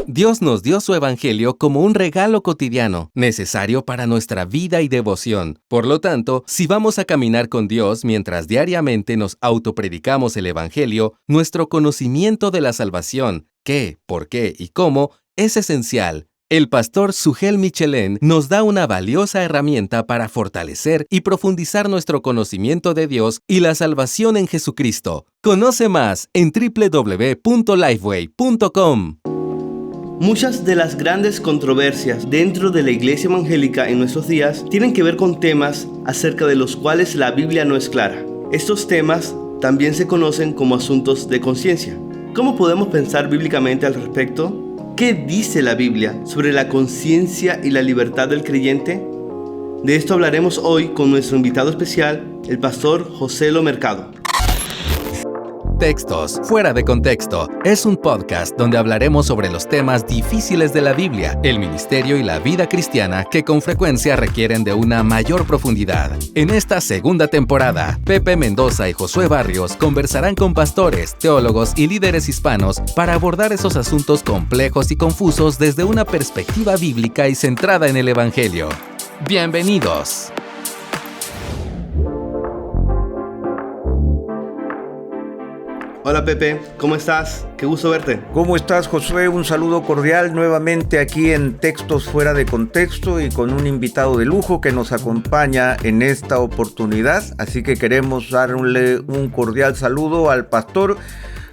Dios nos dio su evangelio como un regalo cotidiano, necesario para nuestra vida y devoción. Por lo tanto, si vamos a caminar con Dios mientras diariamente nos autopredicamos el evangelio, nuestro conocimiento de la salvación, qué, por qué y cómo, es esencial. El pastor Sugel Michelén nos da una valiosa herramienta para fortalecer y profundizar nuestro conocimiento de Dios y la salvación en Jesucristo. Conoce más en www.lifeway.com. Muchas de las grandes controversias dentro de la iglesia evangélica en nuestros días tienen que ver con temas acerca de los cuales la Biblia no es clara. Estos temas también se conocen como asuntos de conciencia. ¿Cómo podemos pensar bíblicamente al respecto? ¿Qué dice la Biblia sobre la conciencia y la libertad del creyente? De esto hablaremos hoy con nuestro invitado especial, el pastor Joselo Mercado. Textos Fuera de Contexto es un podcast donde hablaremos sobre los temas difíciles de la Biblia, el ministerio y la vida cristiana que con frecuencia requieren de una mayor profundidad. En esta segunda temporada, Pepe Mendoza y Josué Barrios conversarán con pastores, teólogos y líderes hispanos para abordar esos asuntos complejos y confusos desde una perspectiva bíblica y centrada en el Evangelio. ¡Bienvenidos! Hola Pepe, ¿cómo estás? Qué gusto verte. ¿Cómo estás, Josué? Un saludo cordial nuevamente aquí en Textos Fuera de Contexto y con un invitado de lujo que nos acompaña en esta oportunidad. Así que queremos darle un cordial saludo al pastor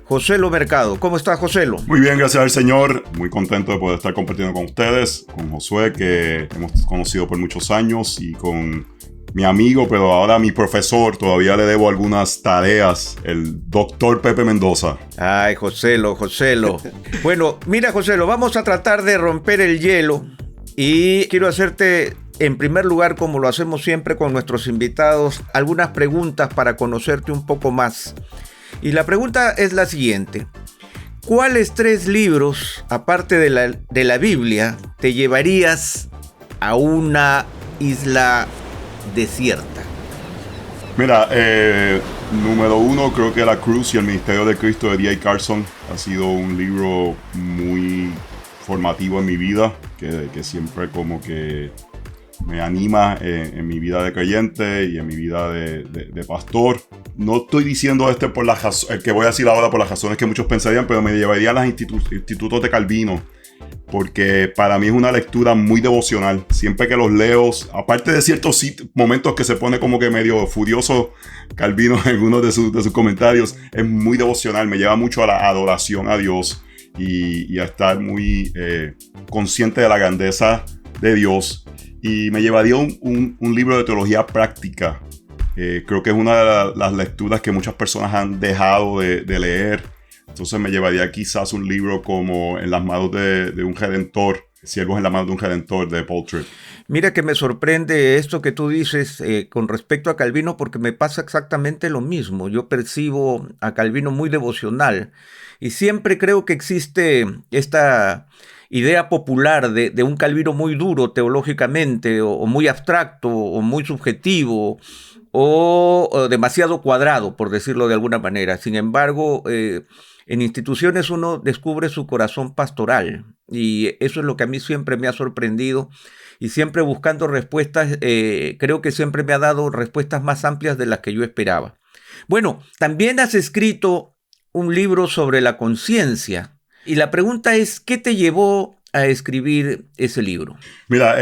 Joselo Mercado. ¿Cómo estás, Joselo? Muy bien, gracias al Señor. Muy contento de poder estar compartiendo con ustedes, con Josué, que hemos conocido por muchos años, y con mi amigo, pero ahora mi profesor. Todavía le debo algunas tareas, el doctor Pepe Mendoza. Ay, Joselo. Bueno, mira, Joselo, vamos a tratar de romper el hielo y quiero hacerte, en primer lugar, como lo hacemos siempre con nuestros invitados, algunas preguntas para conocerte un poco más. Y la pregunta es la siguiente: ¿cuáles 3 libros, aparte de la Biblia, te llevarías a una isla desierta? Mira, número 1, creo que La Cruz y el Ministerio de Cristo de D.A. Carson ha sido un libro muy formativo en mi vida, que siempre como que me anima en mi vida de creyente y en mi vida de pastor. No estoy diciendo por el que voy a decir ahora por las razones que muchos pensarían, pero me llevaría a los institutos de Calvino, porque para mí es una lectura muy devocional. Siempre que los leo, aparte de ciertos momentos que se pone como que medio furioso Calvino en algunos de sus comentarios, es muy devocional. Me lleva mucho a la adoración a Dios y a estar muy consciente de la grandeza de Dios. Y me llevaría un libro de teología práctica. Creo que es una de las lecturas que muchas personas han dejado de leer. Entonces me llevaría quizás un libro como En las manos de un Redentor, Siervos en las manos de un Redentor, de Paul Tripp. Mira que me sorprende esto que tú dices con respecto a Calvino, porque me pasa exactamente lo mismo. Yo percibo a Calvino muy devocional y siempre creo que existe esta idea popular de un Calvino muy duro teológicamente, o muy abstracto, o muy subjetivo, o demasiado cuadrado, por decirlo de alguna manera. Sin embargo, en instituciones uno descubre su corazón pastoral, y eso es lo que a mí siempre me ha sorprendido, y siempre buscando respuestas, creo que siempre me ha dado respuestas más amplias de las que yo esperaba. Bueno, también has escrito un libro sobre la conciencia, y la pregunta es, ¿qué te llevó a escribir ese libro? Mira,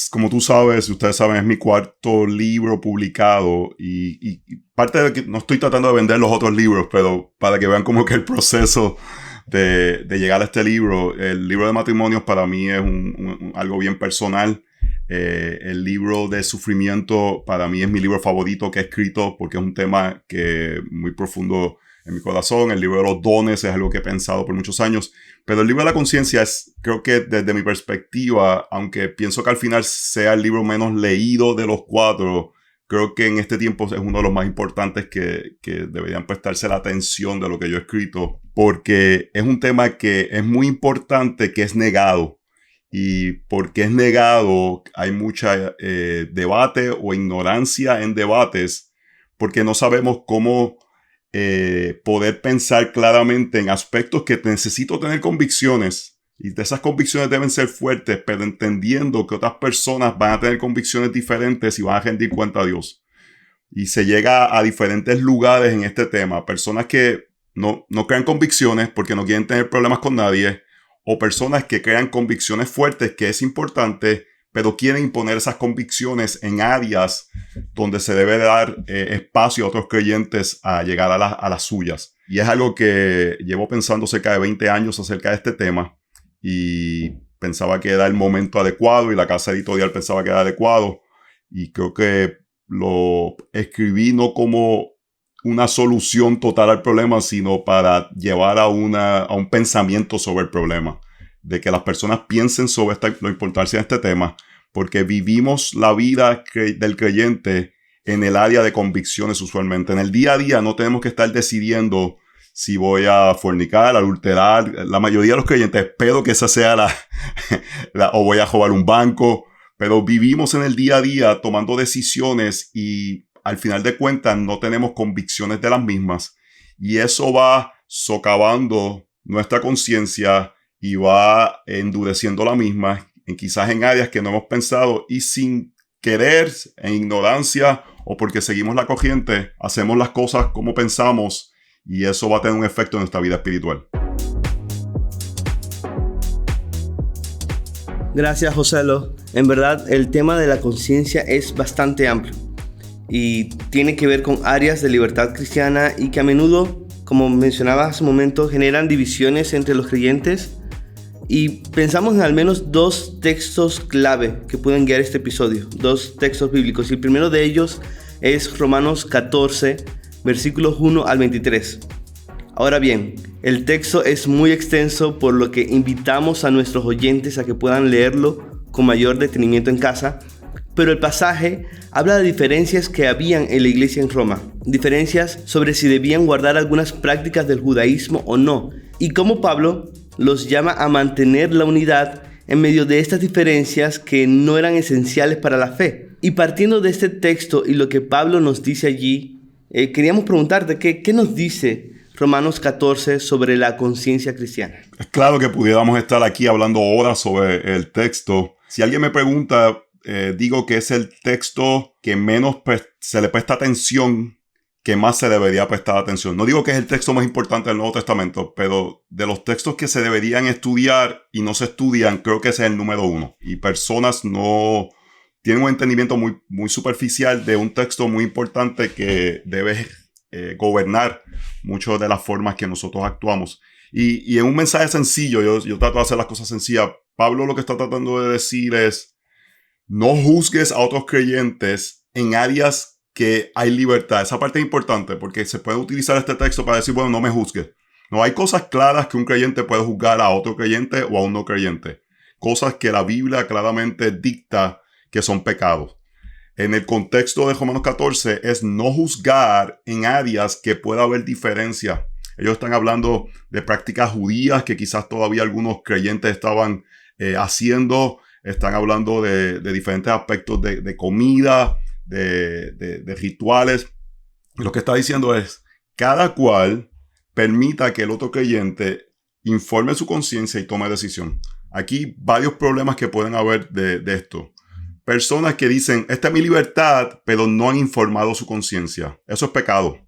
como tú sabes, ustedes saben, es mi 4º libro publicado, y parte de que no estoy tratando de vender los otros libros, pero para que vean como que el proceso de llegar a este libro. El libro de matrimonios para mí es algo bien personal. El libro de sufrimiento para mí es mi libro favorito que he escrito, porque es un tema que muy profundo en mi corazón. El libro de los dones es algo que he pensado por muchos años. Pero el libro de la conciencia creo que desde mi perspectiva, aunque pienso que al final sea el libro menos leído de los 4, creo que en este tiempo es uno de los más importantes que deberían prestarse la atención de lo que yo he escrito, porque es un tema que es muy importante, que es negado. Y porque es negado, hay mucha debate o ignorancia en debates, porque no sabemos cómo poder pensar claramente en aspectos que necesito tener convicciones Y de esas convicciones deben ser fuertes, pero entendiendo que otras personas van a tener convicciones diferentes y van a rendir cuenta a Dios. Y se llega a diferentes lugares en este tema. Personas que no crean convicciones porque no quieren tener problemas con nadie, o personas que crean convicciones fuertes, que es importante, pero quieren imponer esas convicciones en áreas donde se debe dar espacio a otros creyentes a llegar a las suyas. Y es algo que llevo pensando cerca de 20 años acerca de este tema, y pensaba que era el momento adecuado, y la casa editorial pensaba que era adecuado, y creo que lo escribí no como una solución total al problema, sino para llevar a un pensamiento sobre el problema, de que las personas piensen sobre la importancia de este tema, porque vivimos la vida del creyente en el área de convicciones usualmente. En el día a día no tenemos que estar decidiendo si voy a fornicar, adulterar. La mayoría de los creyentes, espero que esa sea o voy a robar un banco, pero vivimos en el día a día tomando decisiones y al final de cuentas no tenemos convicciones de las mismas, y eso va socavando nuestra conciencia y va endureciendo la misma, quizás en áreas que no hemos pensado, y sin querer, en ignorancia o porque seguimos la corriente, hacemos las cosas como pensamos, y eso va a tener un efecto en nuestra vida espiritual. Gracias, Joselo. En verdad, el tema de la conciencia es bastante amplio y tiene que ver con áreas de libertad cristiana y que a menudo, como mencionaba hace un momento, generan divisiones entre los creyentes. Y pensamos en al menos 2 textos clave que pueden guiar este episodio, 2 textos bíblicos. Y el primero de ellos es Romanos 14, versículos 1 al 23. Ahora bien, el texto es muy extenso, por lo que invitamos a nuestros oyentes a que puedan leerlo con mayor detenimiento en casa. Pero el pasaje habla de diferencias que habían en la iglesia en Roma, diferencias sobre si debían guardar algunas prácticas del judaísmo o no, y cómo Pablo los llama a mantener la unidad en medio de estas diferencias que no eran esenciales para la fe. Y partiendo de este texto y lo que Pablo nos dice allí, queríamos preguntarte ¿qué nos dice Romanos 14 sobre la conciencia cristiana? Es claro que pudiéramos estar aquí hablando horas sobre el texto. Si alguien me pregunta, digo que es el texto que menos se le presta atención, que más se debería prestar atención. No digo que es el texto más importante del Nuevo Testamento, pero de los textos que se deberían estudiar y no se estudian, creo que ese es el número 1. Y personas no tienen un entendimiento muy superficial de un texto muy importante que debe gobernar muchas de las formas que nosotros actuamos. Y en un mensaje sencillo, yo trato de hacer las cosas sencillas. Pablo lo que está tratando de decir es: no juzgues a otros creyentes en áreas que hay libertad. Esa parte es importante porque se puede utilizar este texto para decir, bueno, no me juzgues. No, hay cosas claras que un creyente puede juzgar a otro creyente o a un no creyente. Cosas que la Biblia claramente dicta que son pecados. En el contexto de Romanos 14 es no juzgar en áreas que pueda haber diferencia. Ellos están hablando de prácticas judías que quizás todavía algunos creyentes estaban haciendo. Están hablando de diferentes aspectos de comida, de rituales. Lo que está diciendo es: cada cual permita que el otro creyente informe su conciencia y tome decisión. Aquí varios problemas que pueden haber de esto. Personas que dicen, esta es mi libertad, pero no han informado su conciencia. Eso es pecado.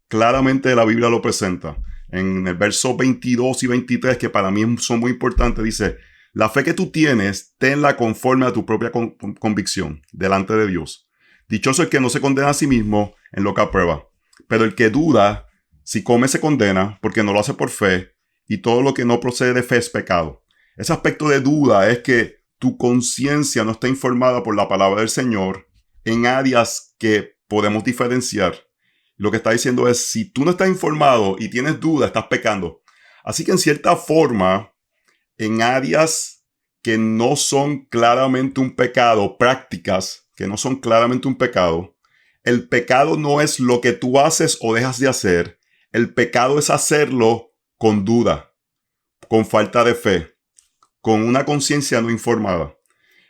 Claramente la Biblia lo presenta. En el verso 22 y 23, que para mí son muy importantes, dice: la fe que tú tienes, tenla conforme a tu propia convicción delante de Dios. Dichoso el que no se condena a sí mismo en lo que aprueba. Pero el que duda, si come se condena, porque no lo hace por fe, y todo lo que no procede de fe es pecado. Ese aspecto de duda es que tu conciencia no está informada por la palabra del Señor en áreas que podemos diferenciar. Lo que está diciendo es, si tú no estás informado y tienes duda, estás pecando. Así que en cierta forma, en áreas que no son claramente un pecado, prácticas que no son claramente un pecado, el pecado no es lo que tú haces o dejas de hacer. El pecado es hacerlo con duda, con falta de fe, con una conciencia no informada.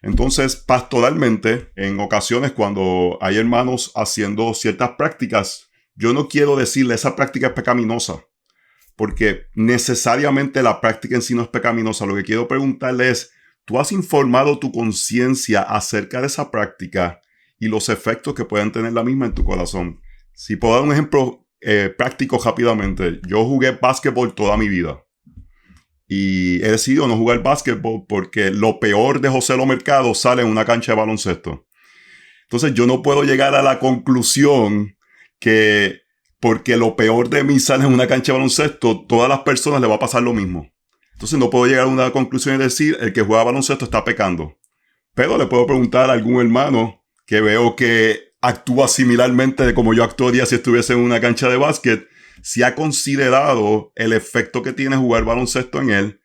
Entonces, pastoralmente, en ocasiones cuando hay hermanos haciendo ciertas prácticas, yo no quiero decirle esa práctica es pecaminosa, porque necesariamente la práctica en sí no es pecaminosa. Lo que quiero preguntarle es, ¿tú has informado tu conciencia acerca de esa práctica y los efectos que pueden tener la misma en tu corazón? Si puedo dar un ejemplo práctico rápidamente. Yo jugué básquetbol toda mi vida. Y he decidido no jugar básquetbol porque lo peor de José Lo Mercado sale en una cancha de baloncesto. Entonces yo no puedo llegar a la conclusión que porque lo peor de mí sale en una cancha de baloncesto, todas las personas le va a pasar lo mismo. Entonces no puedo llegar a una conclusión y decir, el que juega baloncesto está pecando. Pero le puedo preguntar a algún hermano que veo que actúa similarmente de como yo actuaría si estuviese en una cancha de básquet, si ha considerado el efecto que tiene jugar baloncesto en él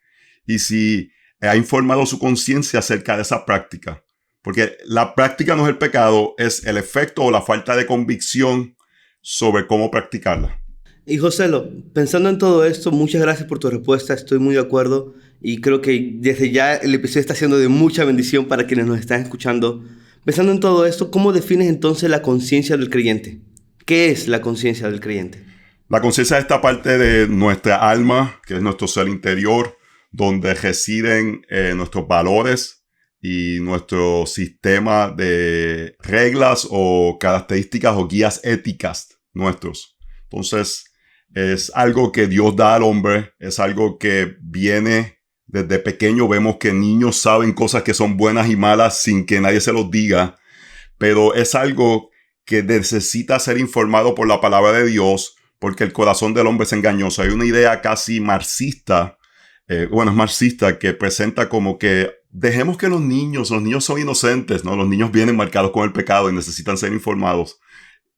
y si ha informado su conciencia acerca de esa práctica. Porque la práctica no es el pecado, es el efecto o la falta de convicción sobre cómo practicarla. Y Joselo, pensando en todo esto, muchas gracias por tu respuesta, estoy muy de acuerdo y creo que desde ya el episodio está siendo de mucha bendición para quienes nos están escuchando. Pensando en todo esto, ¿cómo defines entonces la conciencia del creyente? ¿Qué es la conciencia del creyente? La conciencia es esta parte de nuestra alma, que es nuestro ser interior, donde residen nuestros valores y nuestro sistema de reglas o características o guías éticas nuestros. Entonces, es algo que Dios da al hombre, es algo que viene desde pequeño. Vemos que niños saben cosas que son buenas y malas sin que nadie se los diga, pero es algo que necesita ser informado por la palabra de Dios, porque el corazón del hombre es engañoso. Hay una idea casi marxista, es marxista, que presenta como que dejemos que los niños son inocentes, ¿no? Los niños vienen marcados con el pecado y necesitan ser informados.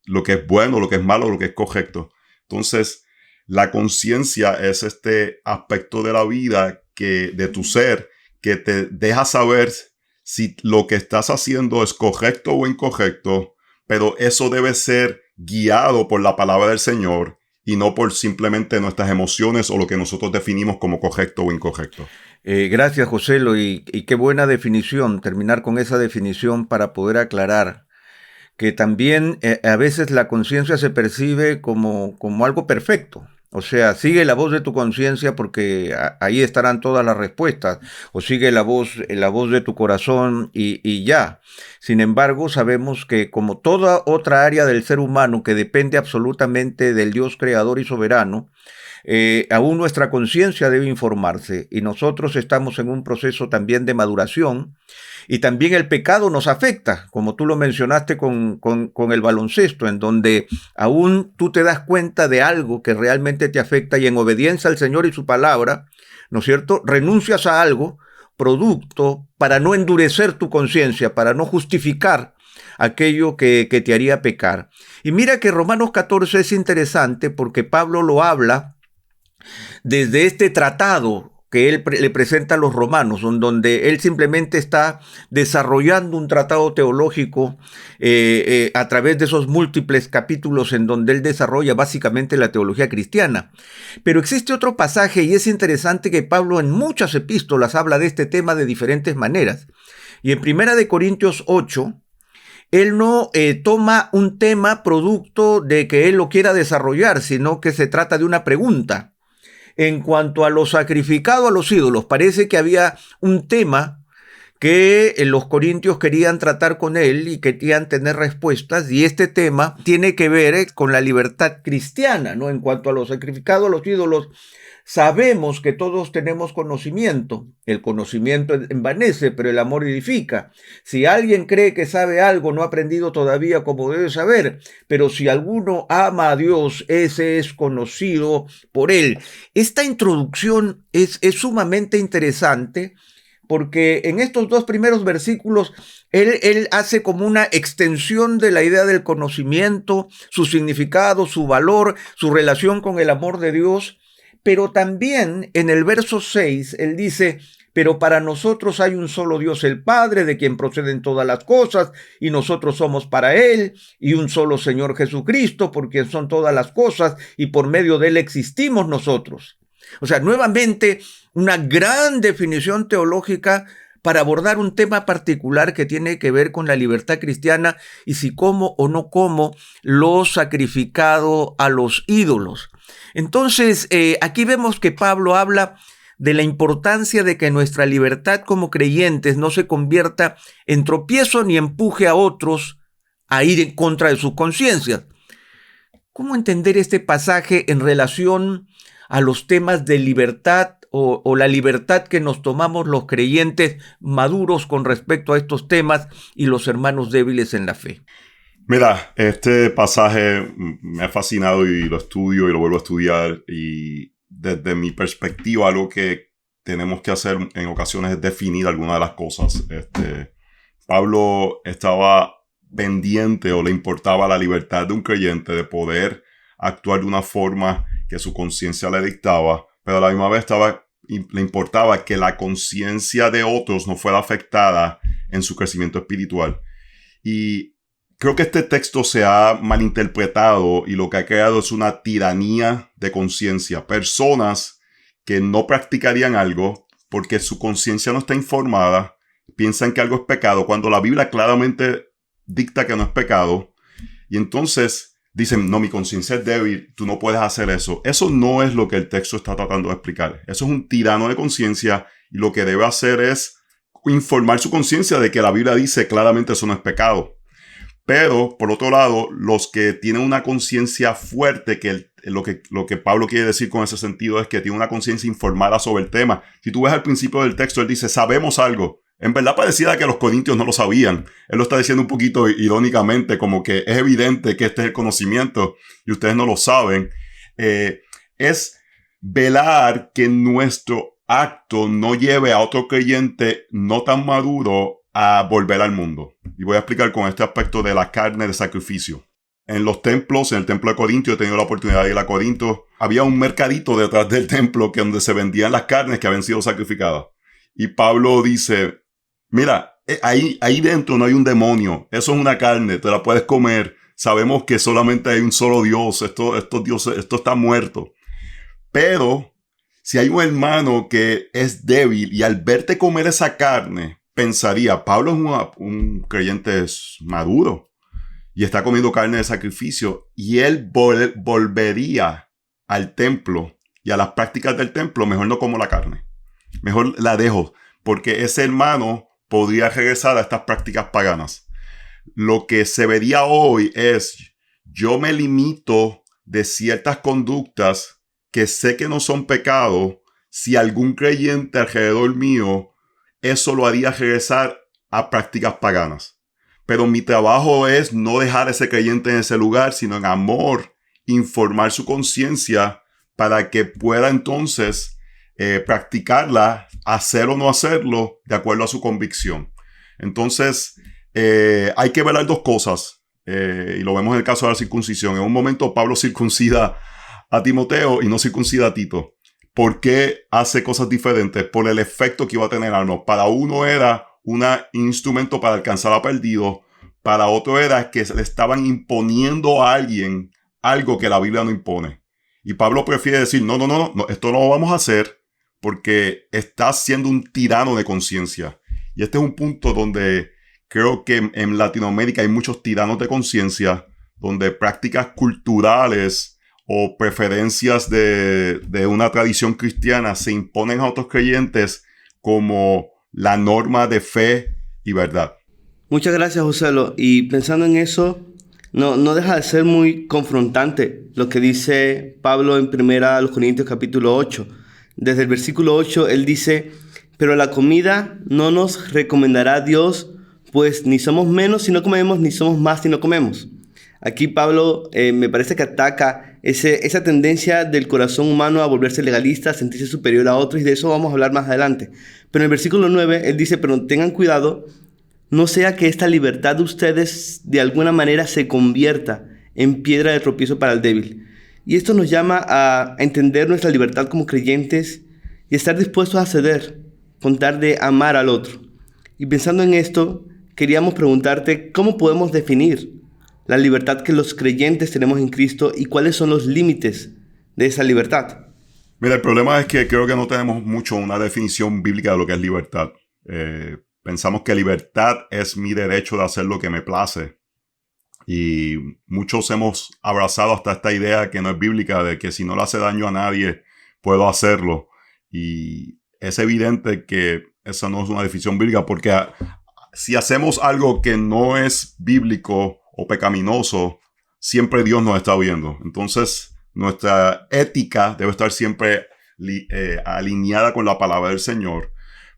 Lo que es bueno, lo que es malo, lo que es correcto. Entonces, la conciencia es este aspecto de la vida de tu ser que te deja saber si lo que estás haciendo es correcto o incorrecto, pero eso debe ser guiado por la palabra del Señor y no por simplemente nuestras emociones o lo que nosotros definimos como correcto o incorrecto. Gracias, Joselo, y qué buena definición, terminar con esa definición para poder aclarar que también a veces la conciencia se percibe como algo perfecto. O sea, sigue la voz de tu conciencia porque ahí estarán todas las respuestas, o sigue la voz de tu corazón y ya. Sin embargo, sabemos que como toda otra área del ser humano que depende absolutamente del Dios creador y soberano, aún nuestra conciencia debe informarse y nosotros estamos en un proceso también de maduración y también el pecado nos afecta, como tú lo mencionaste con el baloncesto, en donde aún tú te das cuenta de algo que realmente te afecta y en obediencia al Señor y su palabra, ¿no es cierto?, renuncias a algo, producto para no endurecer tu conciencia, para no justificar aquello que te haría pecar. Y mira que Romanos 14 es interesante porque Pablo lo habla desde este tratado que él le presenta a los romanos, donde él simplemente está desarrollando un tratado teológico a través de esos múltiples capítulos en donde él desarrolla básicamente la teología cristiana. Pero existe otro pasaje y es interesante que Pablo en muchas epístolas habla de este tema de diferentes maneras. Y en 1 Corintios 8, él no toma un tema producto de que él lo quiera desarrollar, sino que se trata de una pregunta. En cuanto a lo sacrificado a los ídolos, parece que había un tema que los corintios querían tratar con él y querían tener respuestas, y este tema tiene que ver con la libertad cristiana, ¿no? En cuanto a lo sacrificado a los ídolos, sabemos que todos tenemos conocimiento. El conocimiento envanece, pero el amor edifica. Si alguien cree que sabe algo, no ha aprendido todavía como debe saber. Pero si alguno ama a Dios, ese es conocido por él. Esta introducción es sumamente interesante porque en estos dos primeros versículos él hace como una extensión de la idea del conocimiento, su significado, su valor, su relación con el amor de Dios. Pero también en el verso 6, él dice, pero para nosotros hay un solo Dios el Padre, de quien proceden todas las cosas, y nosotros somos para Él, y un solo Señor Jesucristo, por quien son todas las cosas, y por medio de Él existimos nosotros. O sea, nuevamente, una gran definición teológica para abordar un tema particular que tiene que ver con la libertad cristiana y si como o no como lo sacrificado a los ídolos. Entonces, aquí vemos que Pablo habla de la importancia de que nuestra libertad como creyentes no se convierta en tropiezo ni empuje a otros a ir en contra de sus conciencias. ¿Cómo entender este pasaje en relación a los temas de libertad o la libertad que nos tomamos los creyentes maduros con respecto a estos temas y los hermanos débiles en la fe? Mira, este pasaje me ha fascinado y lo estudio y lo vuelvo a estudiar, y desde mi perspectiva algo que tenemos que hacer en ocasiones es definir algunas de las cosas. Pablo estaba pendiente o le importaba la libertad de un creyente de poder actuar de una forma que su conciencia le dictaba, pero a la misma vez le importaba que la conciencia de otros no fuera afectada en su crecimiento espiritual. Y creo que este texto se ha malinterpretado y lo que ha creado es una tiranía de conciencia. Personas que no practicarían algo porque su conciencia no está informada, piensan que algo es pecado, cuando la Biblia claramente dicta que no es pecado. Y entonces dicen, no, mi conciencia es débil, tú no puedes hacer eso. Eso no es lo que el texto está tratando de explicar. Eso es un tirano de conciencia y lo que debe hacer es informar su conciencia de que la Biblia dice claramente eso no es pecado. Pero, por otro lado, los que tienen una conciencia fuerte, que lo que Pablo quiere decir con ese sentido es que tiene una conciencia informada sobre el tema. Si tú ves al principio del texto, él dice, sabemos algo. En verdad pareciera que los corintios no lo sabían. Él lo está diciendo un poquito irónicamente, como que es evidente que este es el conocimiento y ustedes no lo saben. Es velar que nuestro acto no lleve a otro creyente no tan maduro a volver al mundo. Y voy a explicar con este aspecto de la carne de sacrificio. En los templos, en el templo de Corinto, he tenido la oportunidad de ir a Corinto, había un mercadito detrás del templo donde se vendían las carnes que habían sido sacrificadas. Y Pablo dice, mira, ahí dentro no hay un demonio, eso es una carne, te la puedes comer, sabemos que solamente hay un solo Dios, esto está muerto. Pero si hay un hermano que es débil y al verte comer esa carne, pensaría, Pablo es un creyente maduro y está comiendo carne de sacrificio, y él volvería al templo y a las prácticas del templo, mejor no como la carne, mejor la dejo, porque ese hermano podría regresar a estas prácticas paganas. Lo que se vería hoy es, yo me limito de ciertas conductas que sé que no son pecado, si algún creyente alrededor mío eso lo haría regresar a prácticas paganas. Pero mi trabajo es no dejar a ese creyente en ese lugar, sino en amor, informar su conciencia para que pueda entonces practicarla, hacer o no hacerlo, de acuerdo a su convicción. Entonces, hay que velar dos cosas, y lo vemos en el caso de la circuncisión. En un momento Pablo circuncida a Timoteo y no circuncida a Tito. ¿Por qué hace cosas diferentes? Por el efecto que iba a tener algo. Para uno era un instrumento para alcanzar a perdido. Para otro era que le estaban imponiendo a alguien algo que la Biblia no impone. Y Pablo prefiere decir, no, esto no lo vamos a hacer porque estás siendo un tirano de conciencia. Y este es un punto donde creo que en Latinoamérica hay muchos tiranos de conciencia, donde prácticas culturales o preferencias de una tradición cristiana se imponen a otros creyentes como la norma de fe y verdad. Muchas gracias, Joselo. Y pensando en eso, no deja de ser muy confrontante lo que dice Pablo en 1 Corintios capítulo 8. Desde el versículo 8, él dice, pero la comida no nos recomendará Dios, pues ni somos menos si no comemos, ni somos más si no comemos. Aquí Pablo me parece que ataca esa tendencia del corazón humano a volverse legalista, a sentirse superior a otros, y de eso vamos a hablar más adelante. Pero en el versículo 9, él dice, pero tengan cuidado, no sea que esta libertad de ustedes de alguna manera se convierta en piedra de tropiezo para el débil. Y esto nos llama a entender nuestra libertad como creyentes y estar dispuestos a ceder, con tal de amar al otro. Y pensando en esto, queríamos preguntarte, ¿cómo podemos definir la libertad que los creyentes tenemos en Cristo y cuáles son los límites de esa libertad? Mira, el problema es que creo que no tenemos mucho una definición bíblica de lo que es libertad. Pensamos que libertad es mi derecho de hacer lo que me place. Y muchos hemos abrazado hasta esta idea que no es bíblica, de que si no le hace daño a nadie, puedo hacerlo. Y es evidente que esa no es una definición bíblica, porque si hacemos algo que no es bíblico o pecaminoso, siempre Dios nos está viendo. Entonces, nuestra ética debe estar siempre alineada con la palabra del Señor.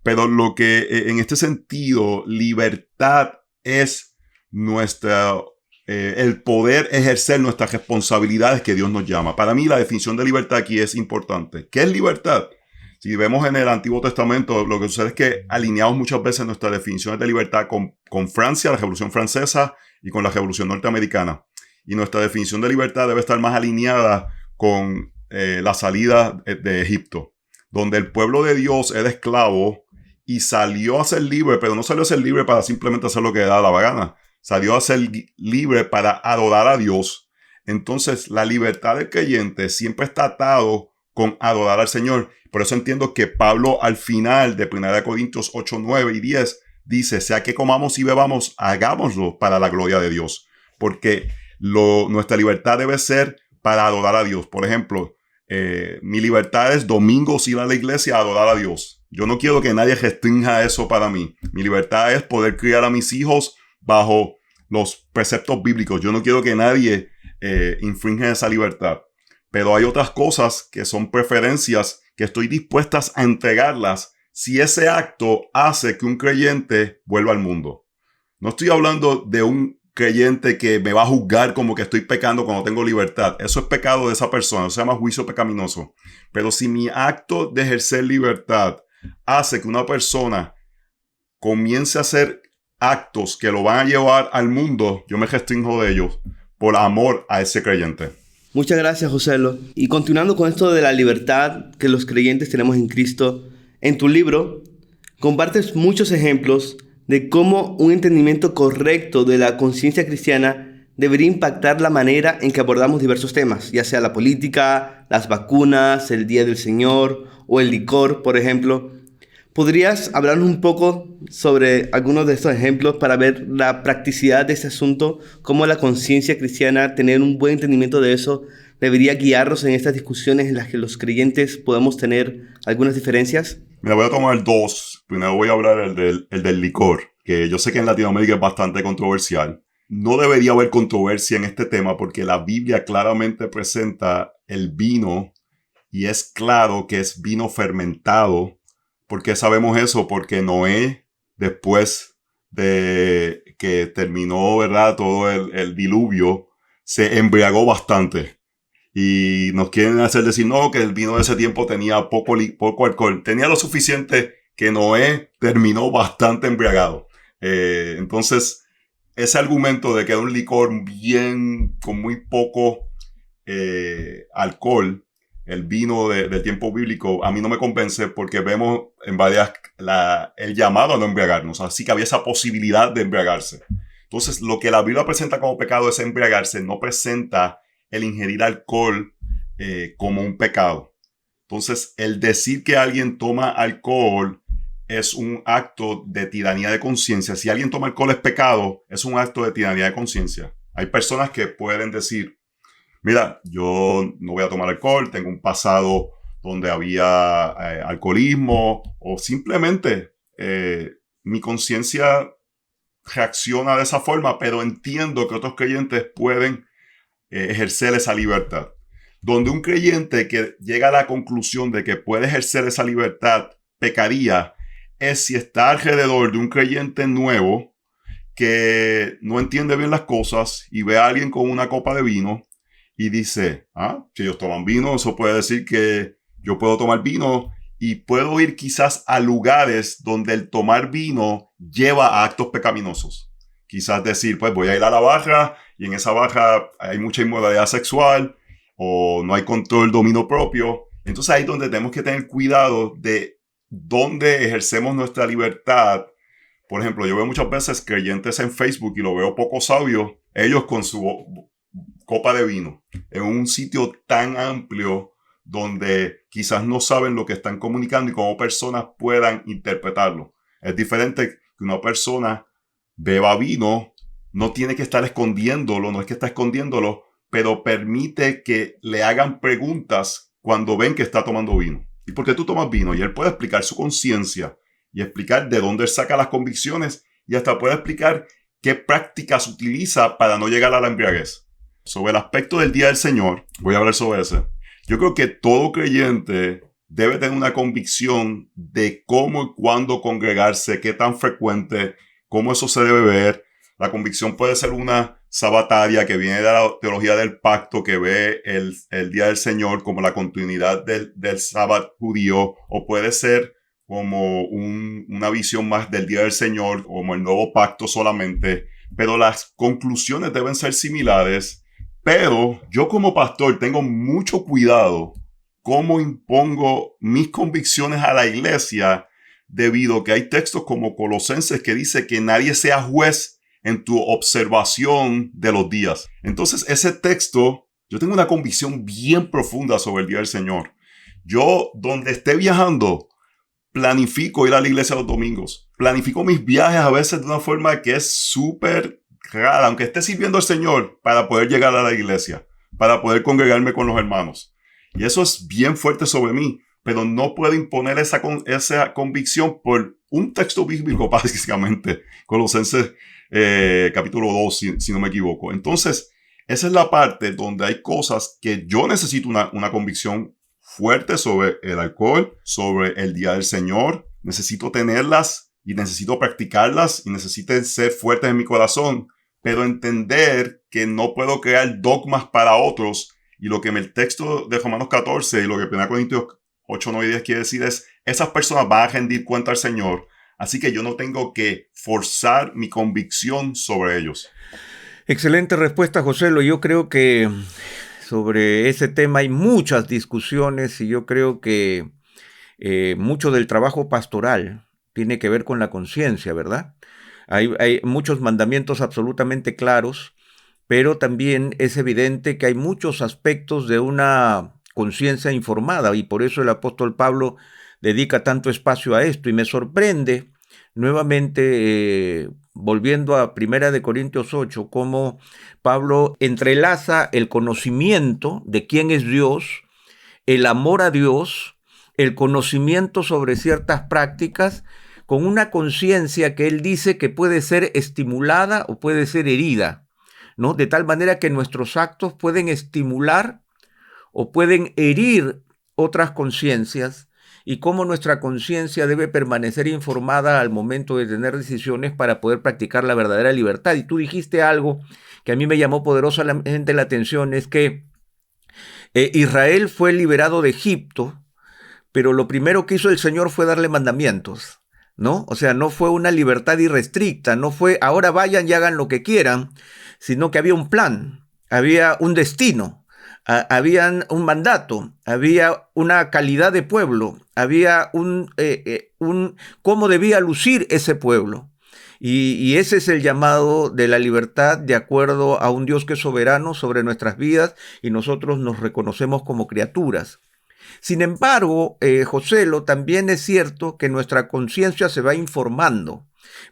Pero lo que en este sentido, libertad es el poder ejercer nuestras responsabilidades que Dios nos llama. Para mí la definición de libertad aquí es importante. ¿Qué es libertad? Si vemos en el Antiguo Testamento, lo que sucede es que alineamos muchas veces nuestras definiciones de libertad con Francia, la Revolución Francesa, y con la Revolución Norteamericana. Y nuestra definición de libertad debe estar más alineada con la salida de Egipto, donde el pueblo de Dios era esclavo y salió a ser libre, pero no salió a ser libre para simplemente hacer lo que le daba la gana. Salió a ser libre para adorar a Dios. Entonces, la libertad del creyente siempre está atado con adorar al Señor. Por eso entiendo que Pablo al final de 1 Corintios 8, 9 y 10 dice, sea que comamos y bebamos, hagámoslo para la gloria de Dios. Porque nuestra libertad debe ser para adorar a Dios. Por ejemplo, mi libertad es domingos ir a la iglesia a adorar a Dios. Yo no quiero que nadie restrinja eso para mí. Mi libertad es poder criar a mis hijos bajo los preceptos bíblicos. Yo no quiero que nadie infrinja esa libertad. Pero hay otras cosas que son preferencias que estoy dispuestas a entregarlas si ese acto hace que un creyente vuelva al mundo. No estoy hablando de un creyente que me va a juzgar como que estoy pecando cuando tengo libertad. Eso es pecado de esa persona. Eso se llama juicio pecaminoso. Pero si mi acto de ejercer libertad hace que una persona comience a hacer actos que lo van a llevar al mundo, yo me restringo de ellos por amor a ese creyente. Muchas gracias, Joselo. Y continuando con esto de la libertad que los creyentes tenemos en Cristo, en tu libro compartes muchos ejemplos de cómo un entendimiento correcto de la conciencia cristiana debería impactar la manera en que abordamos diversos temas, ya sea la política, las vacunas, el Día del Señor o el licor, por ejemplo. ¿Podrías hablarnos un poco sobre algunos de estos ejemplos para ver la practicidad de este asunto? ¿Cómo la conciencia cristiana, tener un buen entendimiento de eso, debería guiarnos en estas discusiones en las que los creyentes podemos tener algunas diferencias? Mira, voy a tomar dos. Primero voy a hablar el del licor, que yo sé que en Latinoamérica es bastante controversial. No debería haber controversia en este tema porque la Biblia claramente presenta el vino y es claro que es vino fermentado. ¿Por qué sabemos eso? Porque Noé, después de que terminó, ¿verdad?, todo el diluvio, se embriagó bastante. Y nos quieren hacer decir, no, que el vino de ese tiempo tenía poco alcohol. Tenía lo suficiente que Noé terminó bastante embriagado. Entonces, ese argumento de que era un licor con muy poco alcohol, el vino del tiempo bíblico, a mí no me convence porque vemos en varias el llamado a no embriagarnos. Así que había esa posibilidad de embriagarse. Entonces, lo que la Biblia presenta como pecado es embriagarse, no presenta el ingerir alcohol como un pecado. Entonces, el decir que alguien toma alcohol es un acto de tiranía de conciencia. Si alguien toma alcohol es pecado, es un acto de tiranía de conciencia. Hay personas que pueden decir, mira, yo no voy a tomar alcohol, tengo un pasado donde había alcoholismo, o simplemente mi conciencia reacciona de esa forma, pero entiendo que otros creyentes pueden ejercer esa libertad. Donde un creyente que llega a la conclusión de que puede ejercer esa libertad pecaría es si está alrededor de un creyente nuevo que no entiende bien las cosas y ve a alguien con una copa de vino y dice, si ellos toman vino, eso puede decir que yo puedo tomar vino y puedo ir quizás a lugares donde el tomar vino lleva a actos pecaminosos. Quizás decir, pues voy a ir a la barra y en esa barra hay mucha inmoralidad sexual o no hay control, dominio propio. Entonces ahí es donde tenemos que tener cuidado de dónde ejercemos nuestra libertad. Por ejemplo, yo veo muchas veces creyentes en Facebook y lo veo poco sabios, ellos con su copa de vino en un sitio tan amplio donde quizás no saben lo que están comunicando y cómo personas puedan interpretarlo. Es diferente que una persona beba vino, no tiene que estar escondiéndolo, no es que está escondiéndolo, pero permite que le hagan preguntas cuando ven que está tomando vino. ¿Y por qué tú tomas vino? Y él puede explicar su conciencia y explicar de dónde él saca las convicciones y hasta puede explicar qué prácticas utiliza para no llegar a la embriaguez. Sobre el aspecto del día del Señor, voy a hablar sobre ese. Yo creo que todo creyente debe tener una convicción de cómo y cuándo congregarse, qué tan frecuente, cómo eso se debe ver. La convicción puede ser una sabataria que viene de la teología del pacto, que ve el día del Señor como la continuidad del sábado judío, o puede ser como una visión más del día del Señor, como el nuevo pacto solamente, pero las conclusiones deben ser similares. Pero yo como pastor tengo mucho cuidado cómo impongo mis convicciones a la iglesia, debido a que hay textos como Colosenses que dice que nadie sea juez en tu observación de los días. Entonces ese texto, yo tengo una convicción bien profunda sobre el día del Señor. Yo, donde esté viajando, planifico ir a la iglesia los domingos. Planifico mis viajes a veces de una forma que es súper rara, aunque esté sirviendo al Señor, para poder llegar a la iglesia, para poder congregarme con los hermanos. Y eso es bien fuerte sobre mí, pero no puedo imponer esa convicción por un texto bíblico, básicamente. Colosenses capítulo 2, si no me equivoco. Entonces, esa es la parte donde hay cosas que yo necesito una convicción fuerte sobre el alcohol, sobre el día del Señor. Necesito tenerlas y necesito practicarlas y necesito ser fuertes en mi corazón, pero entender que no puedo crear dogmas para otros. Y lo que el texto de Romanos 14 y lo que 1 Corintios 8, 9 y 10 quiere decir es, esas personas van a rendir cuenta al Señor, así que yo no tengo que forzar mi convicción sobre ellos. Excelente respuesta, Joselo. Yo creo que sobre ese tema hay muchas discusiones y yo creo que mucho del trabajo pastoral tiene que ver con la conciencia, ¿verdad? Hay muchos mandamientos absolutamente claros, pero también es evidente que hay muchos aspectos de una conciencia informada y por eso el apóstol Pablo dedica tanto espacio a esto. Y me sorprende nuevamente, volviendo a 1 Corintios 8, cómo Pablo entrelaza el conocimiento de quién es Dios, el amor a Dios, el conocimiento sobre ciertas prácticas, con una conciencia que él dice que puede ser estimulada o puede ser herida, ¿no? De tal manera que nuestros actos pueden estimular o pueden herir otras conciencias y cómo nuestra conciencia debe permanecer informada al momento de tener decisiones para poder practicar la verdadera libertad. Y tú dijiste algo que a mí me llamó poderosamente la atención, es que Israel fue liberado de Egipto, pero lo primero que hizo el Señor fue darle mandamientos, ¿no? O sea, no fue una libertad irrestricta, no fue ahora vayan y hagan lo que quieran, sino que había un plan, había un destino, había un mandato, había una calidad de pueblo, había cómo debía lucir ese pueblo. Y ese es el llamado de la libertad de acuerdo a un Dios que es soberano sobre nuestras vidas y nosotros nos reconocemos como criaturas. Sin embargo, Joselo, también es cierto que nuestra conciencia se va informando,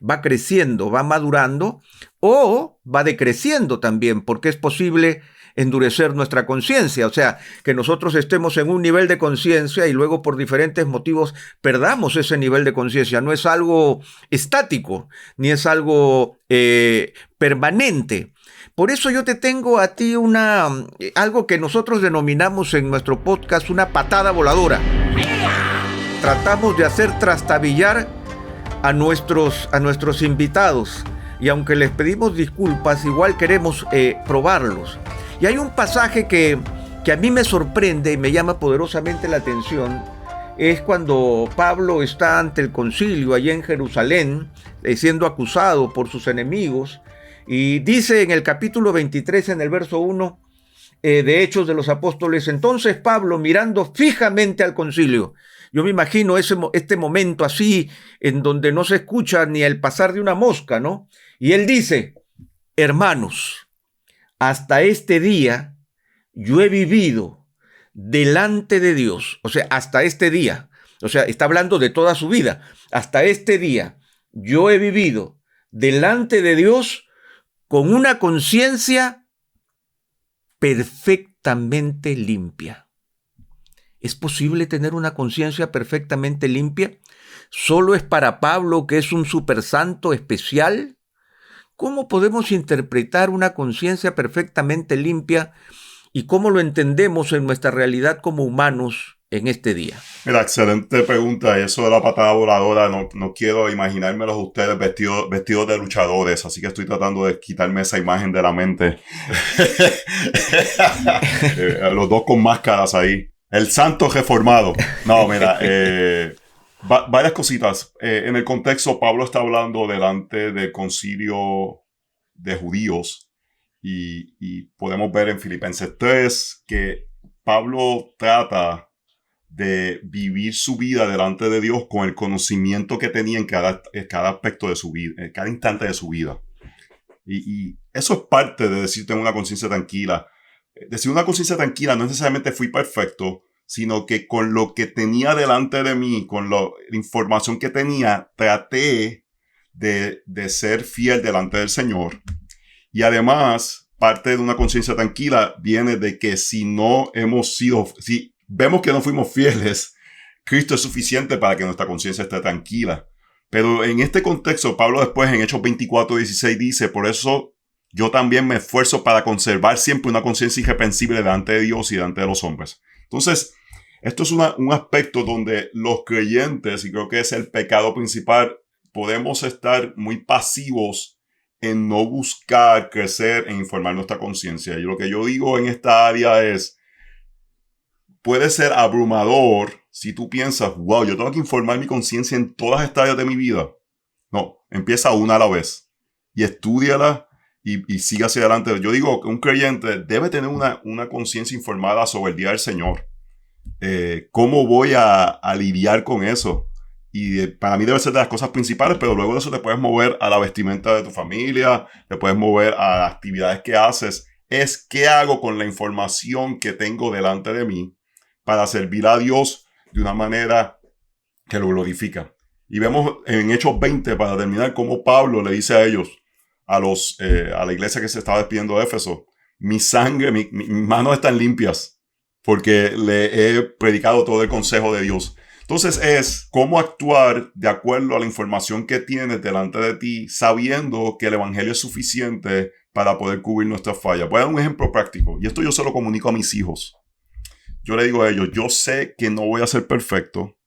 va creciendo, va madurando o va decreciendo también, porque es posible endurecer nuestra conciencia, o sea, que nosotros estemos en un nivel de conciencia y luego por diferentes motivos perdamos ese nivel de conciencia. No es algo estático, ni es algo permanente. Por eso yo te tengo a ti algo que nosotros denominamos en nuestro podcast una patada voladora. Tratamos de hacer trastabillar a nuestros invitados y aunque les pedimos disculpas, igual queremos probarlos. Y hay un pasaje que a mí me sorprende y me llama poderosamente la atención, es cuando Pablo está ante el concilio allá en Jerusalén, siendo acusado por sus enemigos, y dice en el capítulo 23, en el verso 1 de Hechos de los Apóstoles, entonces Pablo, mirando fijamente al concilio, yo me imagino este momento así, en donde no se escucha ni el pasar de una mosca, ¿no? Y él dice, hermanos, hasta este día yo he vivido delante de Dios, o sea, hasta este día, O sea, está hablando de toda su vida. Hasta este día, yo he vivido delante de Dios con una conciencia perfectamente limpia. ¿Es posible tener una conciencia perfectamente limpia? ¿Solo es para Pablo, que es un supersanto especial? ¿Cómo podemos interpretar una conciencia perfectamente limpia y cómo lo entendemos en nuestra realidad como humanos en este día? Mira, excelente pregunta. Eso de la patada voladora, no quiero imaginármelos a ustedes vestidos de luchadores, así que estoy tratando de quitarme esa imagen de la mente. Los dos con máscaras ahí. El santo reformado. No, mira, varias cositas. En el contexto, Pablo está hablando delante del concilio de judíos y podemos ver en Filipenses 3 que Pablo trata de vivir su vida delante de Dios con el conocimiento que tenía en cada aspecto de su vida, en cada instante de su vida. Y eso es parte de decir tengo una conciencia tranquila. Decir una conciencia tranquila no necesariamente fui perfecto, sino que con lo que tenía delante de mí, con la información que tenía, traté de ser fiel delante del Señor. Y además, parte de una conciencia tranquila viene de que si vemos que no fuimos fieles, Cristo es suficiente para que nuestra conciencia esté tranquila. Pero en este contexto, Pablo después en Hechos 24:16 dice, por eso yo también me esfuerzo para conservar siempre una conciencia irreprensible delante de Dios y delante de los hombres. Entonces, esto es un aspecto donde los creyentes, y creo que es el pecado principal, podemos estar muy pasivos en no buscar crecer en informar nuestra conciencia. Y lo que yo digo en esta área es, puede ser abrumador si tú piensas, wow, yo tengo que informar mi conciencia en todas estas áreas de mi vida. No, empieza una a la vez y estúdiala y sigue hacia adelante. Yo digo que un creyente debe tener una conciencia informada sobre el día del Señor. ¿Cómo voy a lidiar con eso? Y para mí debe ser de las cosas principales, pero luego de eso te puedes mover a la vestimenta de tu familia, te puedes mover a las actividades que haces. Es qué hago con la información que tengo delante de mí para servir a Dios de una manera que lo glorifica. Y vemos en Hechos 20, para terminar, cómo Pablo le dice a ellos, a la iglesia que se estaba despidiendo de Éfeso, mis manos están limpias porque le he predicado todo el consejo de Dios. Entonces es cómo actuar de acuerdo a la información que tienes delante de ti, sabiendo que el evangelio es suficiente para poder cubrir nuestras fallas. Voy a dar un ejemplo práctico, y esto yo se lo comunico a mis hijos. Yo le digo a ellos, yo sé que no voy a ser perfecto.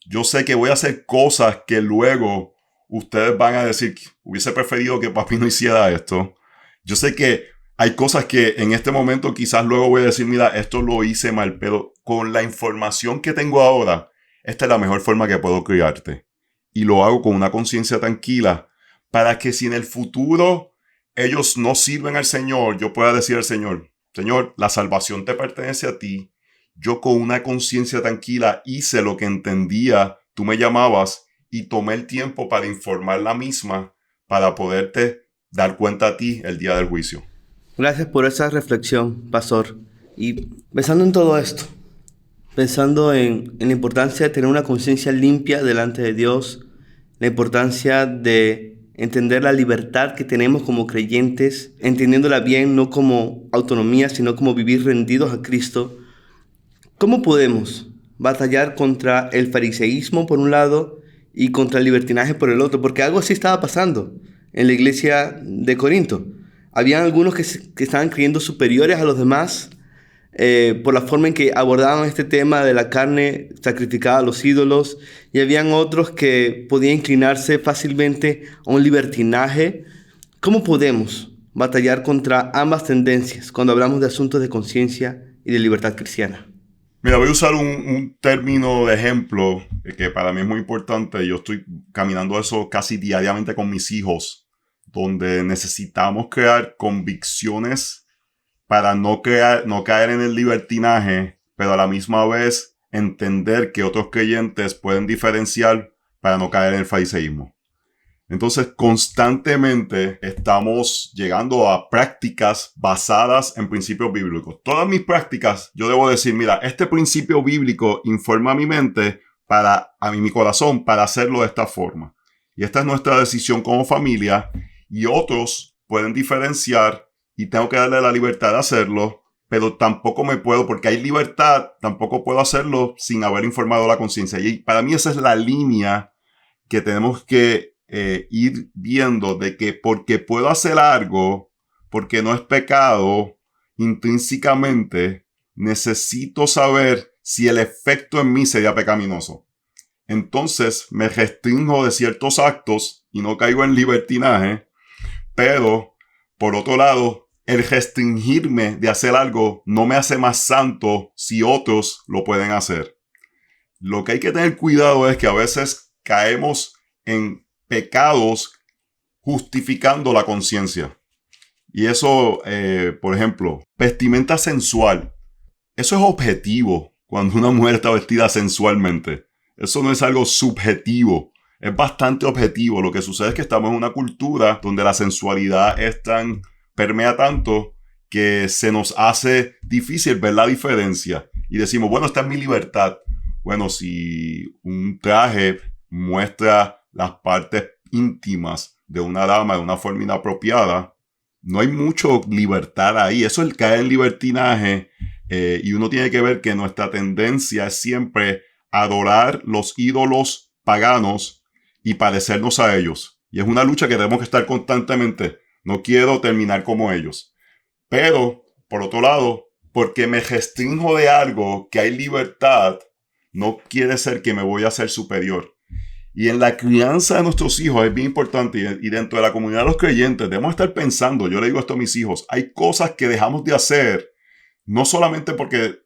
Yo sé que voy a hacer cosas que luego ustedes van a decir, hubiese preferido que papi no hiciera esto. Yo sé que hay cosas que en este momento quizás luego voy a decir, mira, esto lo hice mal, pero con la información que tengo ahora, esta es la mejor forma que puedo criarte. Y lo hago con una conciencia tranquila para que si en el futuro ellos no sirven al Señor, yo pueda decir al Señor, Señor, la salvación te pertenece a ti. Yo con una conciencia tranquila hice lo que entendía, tú me llamabas y tomé el tiempo para informar la misma para poderte dar cuenta a ti el día del juicio. Gracias por esa reflexión, pastor. Y pensando en todo esto, pensando en la importancia de tener una conciencia limpia delante de Dios, la importancia de entender la libertad que tenemos como creyentes, entendiéndola bien, no como autonomía, sino como vivir rendidos a Cristo. ¿Cómo podemos batallar contra el fariseísmo por un lado y contra el libertinaje por el otro? Porque algo así estaba pasando en la iglesia de Corinto. Habían algunos que estaban creyendo superiores a los demás por la forma en que abordaban este tema de la carne sacrificada a los ídolos, y habían otros que podían inclinarse fácilmente a un libertinaje. ¿Cómo podemos batallar contra ambas tendencias cuando hablamos de asuntos de conciencia y de libertad cristiana? Mira, voy a usar un término de ejemplo que para mí es muy importante. Yo estoy caminando eso casi diariamente con mis hijos, donde necesitamos crear convicciones para no caer en el libertinaje, pero a la misma vez entender que otros creyentes pueden diferenciar para no caer en el fariseísmo. Entonces, constantemente estamos llegando a prácticas basadas en principios bíblicos. Todas mis prácticas, yo debo decir, mira, este principio bíblico informa mi mente a mi corazón para hacerlo de esta forma. Y esta es nuestra decisión como familia, y otros pueden diferenciar y tengo que darle la libertad de hacerlo, pero tampoco me puedo, porque hay libertad, tampoco puedo hacerlo sin haber informado a la conciencia. Y para mí esa es la línea que tenemos que ir viendo, de que porque puedo hacer algo, porque no es pecado, intrínsecamente necesito saber si el efecto en mí sería pecaminoso. Entonces me restringo de ciertos actos y no caigo en libertinaje, pero por otro lado, el restringirme de hacer algo no me hace más santo si otros lo pueden hacer. Lo que hay que tener cuidado es que a veces caemos en pecados justificando la conciencia. Y eso, por ejemplo, vestimenta sensual. Eso es objetivo cuando una mujer está vestida sensualmente. Eso no es algo subjetivo. Es bastante objetivo. Lo que sucede es que estamos en una cultura donde la sensualidad permea tanto que se nos hace difícil ver la diferencia. Y decimos, bueno, esta es mi libertad. Bueno, si un traje muestra las partes íntimas de una dama de una forma inapropiada, no hay mucho libertad ahí. Eso es caer en libertinaje. Y uno tiene que ver que nuestra tendencia es siempre adorar los ídolos paganos y parecernos a ellos. Y es una lucha que tenemos que estar constantemente. No quiero terminar como ellos. Pero, por otro lado, porque me restringo de algo que hay libertad, no quiere ser que me voy a hacer superior. Y en la crianza de nuestros hijos es bien importante, y dentro de la comunidad de los creyentes debemos estar pensando, yo le digo esto a mis hijos, hay cosas que dejamos de hacer, no solamente porque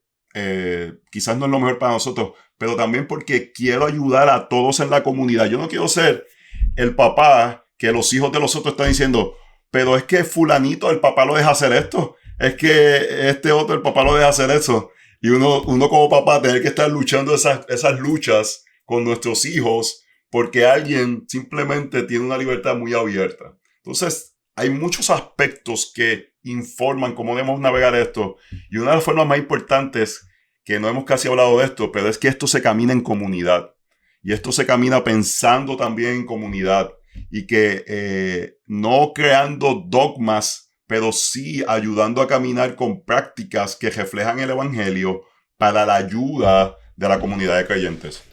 quizás no es lo mejor para nosotros, pero también porque quiero ayudar a todos en la comunidad. Yo no quiero ser el papá que los hijos de los otros están diciendo, pero es que fulanito, el papá lo deja hacer esto, es que este otro, el papá lo deja hacer eso. Y uno como papá tener que estar luchando esas luchas con nuestros hijos porque alguien simplemente tiene una libertad muy abierta. Entonces, hay muchos aspectos que informan cómo debemos navegar esto. Y una de las formas más importantes, que no hemos casi hablado de esto, pero es que esto se camina en comunidad. Y esto se camina pensando también en comunidad. Y que no creando dogmas, pero sí ayudando a caminar con prácticas que reflejan el evangelio para la ayuda de la comunidad de creyentes.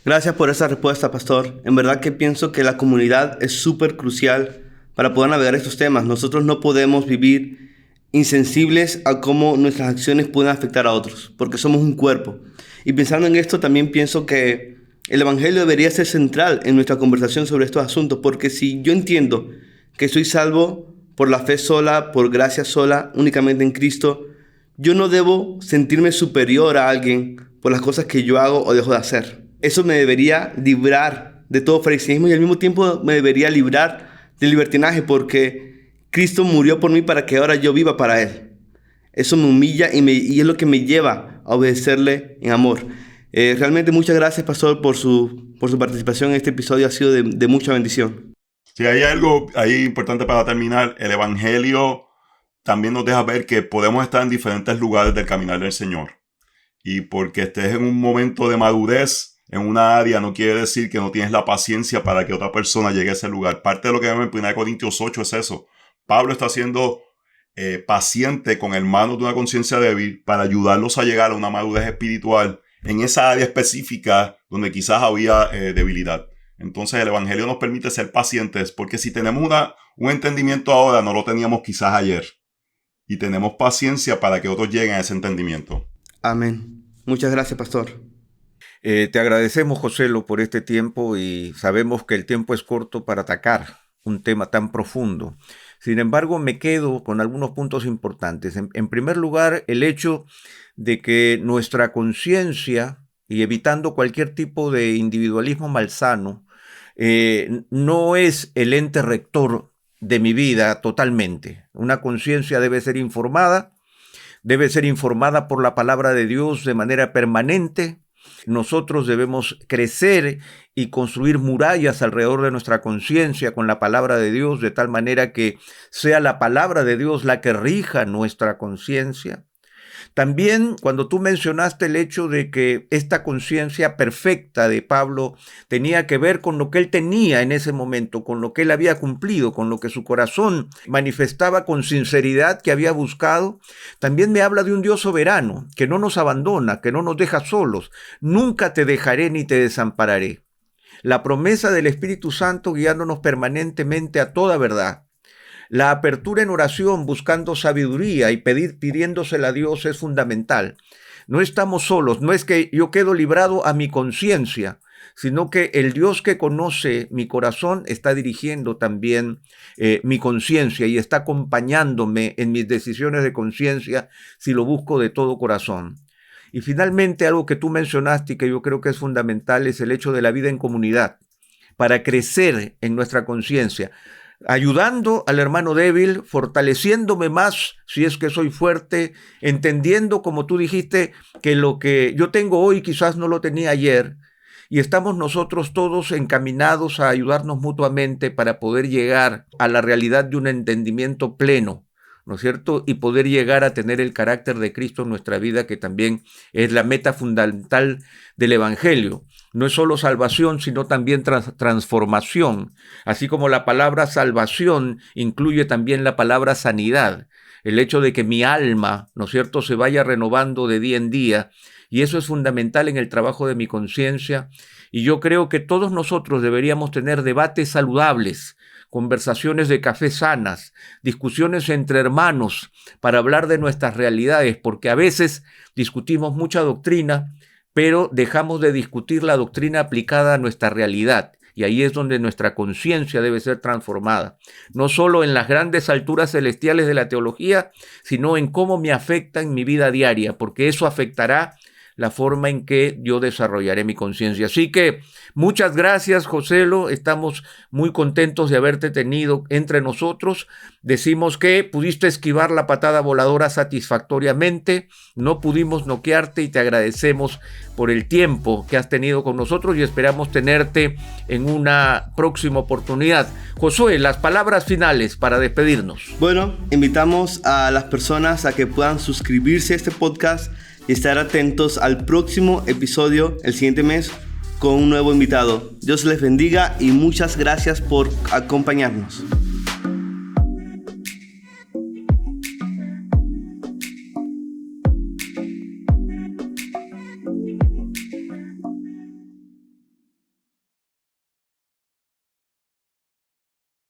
Gracias por esa respuesta, pastor. En verdad que pienso que la comunidad es súper crucial para poder navegar estos temas. Nosotros no podemos vivir insensibles a cómo nuestras acciones pueden afectar a otros, porque somos un cuerpo. Y pensando en esto, también pienso que el evangelio debería ser central en nuestra conversación sobre estos asuntos, porque si yo entiendo que soy salvo por la fe sola, por gracia sola, únicamente en Cristo, yo no debo sentirme superior a alguien por las cosas que yo hago o dejo de hacer. Eso me debería librar de todo fariseísmo y al mismo tiempo me debería librar del libertinaje, porque Cristo murió por mí para que ahora yo viva para Él. Eso me humilla y es lo que me lleva a obedecerle en amor. Realmente muchas gracias, pastor, por su participación en este episodio. Ha sido de mucha bendición. Si hay algo ahí importante para terminar, el evangelio también nos deja ver que podemos estar en diferentes lugares del caminar del Señor. Y porque estés en un momento de madurez en una área no quiere decir que no tienes la paciencia para que otra persona llegue a ese lugar. Parte de lo que vemos en 1 Corintios 8 es eso. Pablo está siendo paciente con hermanos de una conciencia débil para ayudarlos a llegar a una madurez espiritual en esa área específica donde quizás había debilidad. Entonces el evangelio nos permite ser pacientes, porque si tenemos un entendimiento ahora, no lo teníamos quizás ayer. Y tenemos paciencia para que otros lleguen a ese entendimiento. Amén. Muchas gracias, pastor. Te agradecemos, Joselo, por este tiempo, y sabemos que el tiempo es corto para atacar un tema tan profundo. Sin embargo, me quedo con algunos puntos importantes. En primer lugar, el hecho de que nuestra conciencia, y evitando cualquier tipo de individualismo malsano, no es el ente rector de mi vida totalmente. Una conciencia debe ser informada por la palabra de Dios de manera permanente. Nosotros debemos crecer y construir murallas alrededor de nuestra conciencia con la palabra de Dios, de tal manera que sea la palabra de Dios la que rija nuestra conciencia. También cuando tú mencionaste el hecho de que esta conciencia perfecta de Pablo tenía que ver con lo que él tenía en ese momento, con lo que él había cumplido, con lo que su corazón manifestaba con sinceridad que había buscado, también me habla de un Dios soberano, que no nos abandona, que no nos deja solos. Nunca te dejaré ni te desampararé. La promesa del Espíritu Santo guiándonos permanentemente a toda verdad. La apertura en oración buscando sabiduría y pidiéndosela a Dios es fundamental. No estamos solos, no es que yo quedo librado a mi conciencia, sino que el Dios que conoce mi corazón está dirigiendo también mi conciencia y está acompañándome en mis decisiones de conciencia si lo busco de todo corazón. Y finalmente, algo que tú mencionaste y que yo creo que es fundamental es el hecho de la vida en comunidad, para crecer en nuestra conciencia, ayudando al hermano débil, fortaleciéndome más si es que soy fuerte, entendiendo, como tú dijiste, que lo que yo tengo hoy quizás no lo tenía ayer, y estamos nosotros todos encaminados a ayudarnos mutuamente para poder llegar a la realidad de un entendimiento pleno, ¿no es cierto? Y poder llegar a tener el carácter de Cristo en nuestra vida, que también es la meta fundamental del Evangelio. No es solo salvación, sino también transformación. Así como la palabra salvación incluye también la palabra sanidad. El hecho de que mi alma, ¿no es cierto?, se vaya renovando de día en día. Y eso es fundamental en el trabajo de mi conciencia. Y yo creo que todos nosotros deberíamos tener debates saludables, conversaciones de café sanas, discusiones entre hermanos para hablar de nuestras realidades, porque a veces discutimos mucha doctrina, pero dejamos de discutir la doctrina aplicada a nuestra realidad. Y ahí es donde nuestra conciencia debe ser transformada. No solo en las grandes alturas celestiales de la teología, sino en cómo me afecta en mi vida diaria, porque eso afectará la forma en que yo desarrollaré mi conciencia. Así que muchas gracias, Joselo. Estamos muy contentos de haberte tenido entre nosotros. Decimos que pudiste esquivar la patada voladora satisfactoriamente. No pudimos noquearte y te agradecemos por el tiempo que has tenido con nosotros y esperamos tenerte en una próxima oportunidad. Josué, las palabras finales para despedirnos. Bueno, invitamos a las personas a que puedan suscribirse a este podcast y estar atentos al próximo episodio el siguiente mes con un nuevo invitado. Dios les bendiga y muchas gracias por acompañarnos.